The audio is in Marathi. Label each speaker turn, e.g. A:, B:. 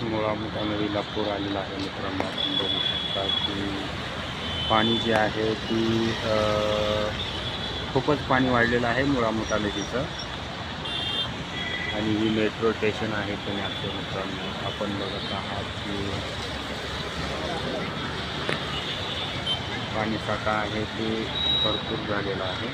A: मुळा मोठा नदीला पूर आलेला आहे मित्रांनो. आपण बघू शकता की पाणी जे आहे ती खूपच पाणी वाढलेलं आहे मुळा मोठा नदीचं. आणि ही मेट्रो स्टेशन आहे पुण्याचं मित्रांनो. आपण बघत आहात की पाणी साठा आहे ते भरपूर झालेला आहे.